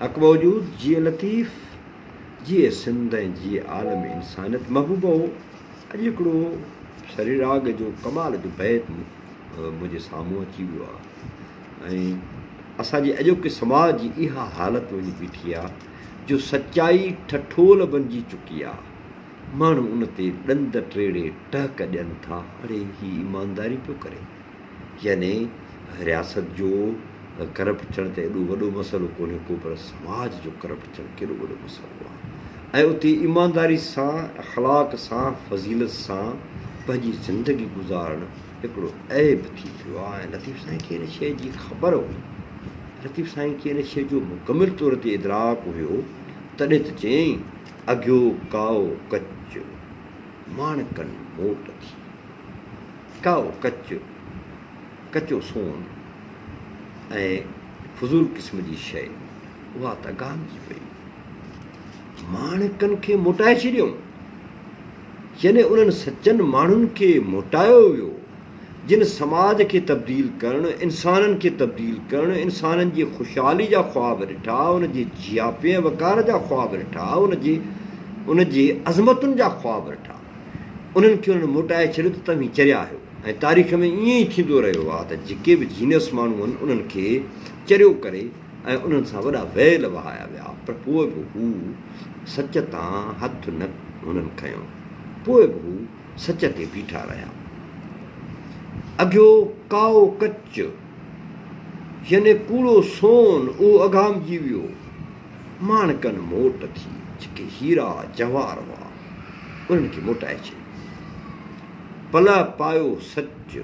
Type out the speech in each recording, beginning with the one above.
हक़ मौजूद जीअं लतीफ़ जीअं सिंध ऐं जीअं आलम इंसानियत। महबूबो अॼु हिकिड़ो शरीराग जो कमाल जो बैत मुंहिंजे साम्हूं अची वियो आहे ऐं असांजे अॼोके समाज जी इहा हालत वञी बीठी आहे जो सचाई ठठोल बणिजी चुकी आहे। माण्हू उन ते ॾंद टेड़े टहक ॾियनि था, अड़े ही ईमानदारी पियो करे, यानी रियासत जो करप्ट थियण त एॾो वॾो मसइलो कोन्हे को, पर समाज जो करप्ट थियणु केॾो वॾो मसइलो आहे। ऐं उते ईमानदारी सां, अख़लाक सां, फज़ीलत सां पंहिंजी ज़िंदगी गुज़ारणु हिकिड़ो ऐब थी पियो आहे। ऐं लतीफ़ साईं खे हिन शइ जी ख़बर हुई, लतीफ़ साईं खे हिन शइ जो मुकमिल तौर ते इदराक हुयो, तॾहिं त चयईं अॻियो काओ कच माणकनि मोट थी। काओ कच, कचो सोन ऐं फज़ूल क़िस्म जी शइ उहा त गामिजी पई, माणकनि खे मोटाए छॾियऊं। यानी उन्हनि सचनि माण्हुनि खे मोटायो वियो जिन समाज खे तब्दील करणु, इंसाननि खे तब्दील करणु, इंसाननि जी ख़ुशहाली जा ख़्वाब ॾिठा, उनजे जियापे वकार जा ख़्वाब ॾिठा, उनजे अज़मतुनि जा ख़्वाब ॾिठा, उन्हनि खे उन्हनि मोटाए छॾियो त तव्हीं चरिया आहियो। ऐं तारीख़ में ईअं ई थींदो रहियो आहे त जेके बि जीनियस माण्हू आहिनि उन्हनि खे चरियो करे ऐं उन्हनि सां वॾा वैल वहाया विया, पर पोइ बि हू सच तां हथु न हुननि खयों, पोइ बि हू सच ते बीठा रहिया। अॻियो काओ कच यानी कूड़ो सोन उहो अघामिजी वियो, माणकनि मोट थी, जेके हीरा जवाहर हुआ उन्हनि खे मोटाए छॾियो। पला पायो सच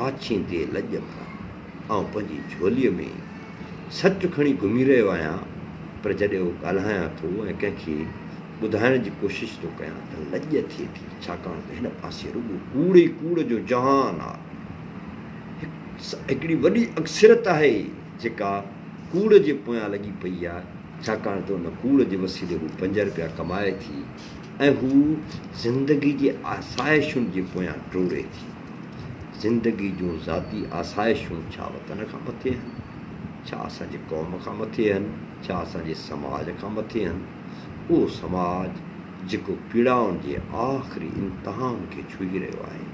आछींदे लॼ भरा, ऐं पंहिंजी झोलीअ में सच खणी घुमी रहियो आहियां, पर जॾहिं उहो ॻाल्हायां थो ऐं कंहिंखे ॿुधाइण जी कोशिशि थो कयां त लॼ थिए थी, छाकाणि त हिन पासे रुॻो कूड़ ई कूड़ जो जहान आहे। हिकिड़ी वॾी अक्सरत आहे जेका कूड़ जे पोयां लॻी पई आहे, छाकाणि त उन कूड़ जे वसीले हू 5 रुपया कमाए थी ऐं हू ज़िंदगी जे आसाइशुनि जे पोयां टोड़े थी। ज़िंदगी जूं ज़ाती आसाइशूं छा वतन खां मथे आहिनि, छा असांजे क़ौम खां मथे आहिनि, छा असांजे समाज खां मथे आहिनि? उहो समाज जेको पीड़ाउनि जे आख़िरी इम्तिहान खे छुई रहियो आहे,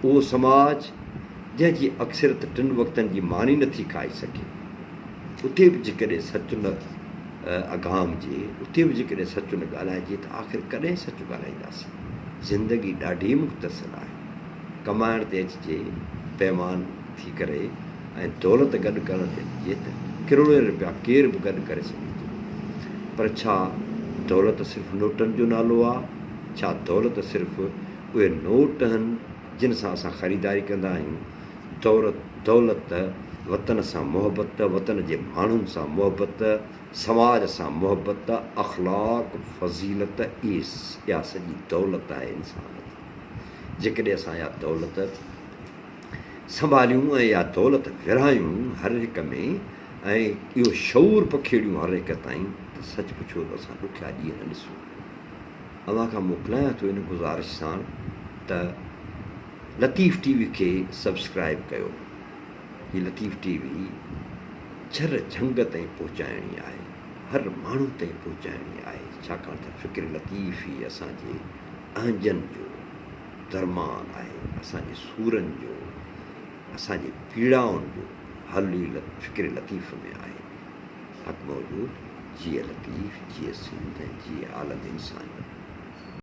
उहो समाज जंहिंजी अक्सरत 3 वक़्तनि जी मानी नथी खाई सघे, उते बि जेकॾहिं सच न अघामिजे, उते बि जेकॾहिं सच न ॻाल्हाइजे त आख़िर कॾहिं सच ॻाल्हाईंदासीं? ज़िंदगी ॾाढी मुख़्तसिर आहे, कमाइण ते अचिजे पैमान थी करे ऐं दौलत गॾु करण ते अचिजे त किरोड़े रुपया केर बि गॾु करे सघे थो, पर छा दौलत सिर्फ़ु नोटनि जो नालो आहे? छा दौलत सिर्फ़ु उहे नोट आहिनि जिन सां असां ख़रीदारी कंदा आहियूं? दौलत वतन सां मुहबत, वतन जे माण्हुनि सां मुहबत, समाज सां मुहबत, अख़लाक, फज़ीलत, इहा सॼी दौलत आहे इंसान जी। जेकॾहिं असां इहा दौलत संभालियूं ऐं इहा दौलत विरहायूं हर हिक में ऐं इहो शऊर पखेड़ियूं हर हिक ताईं, त सच पुछो त असां ॾुखिया ॾींहं न ॾिसूं। अव्हां खां मोकिलियां थो इन गुज़ारिश सां त लतीफ़ टीवी खे सब्सक्राइब कयो। हीअ लतीफ़ टीवी झर झंग ताईं पहुचाइणी आहे, हर माण्हू ताईं पहुचाइणी आहे, छाकाणि त फ़िक्र लतीफ़ ई असांजे अहंजनि जो दरमान आहे, असांजे सूरनि जो, असांजे पीड़ाउनि जो हल ई फ़िक्र लतीफ़ में आहे। हक़ मौजूद जीअं लतीफ़, जीअं सिंध, जीअं आलम इंसानियत।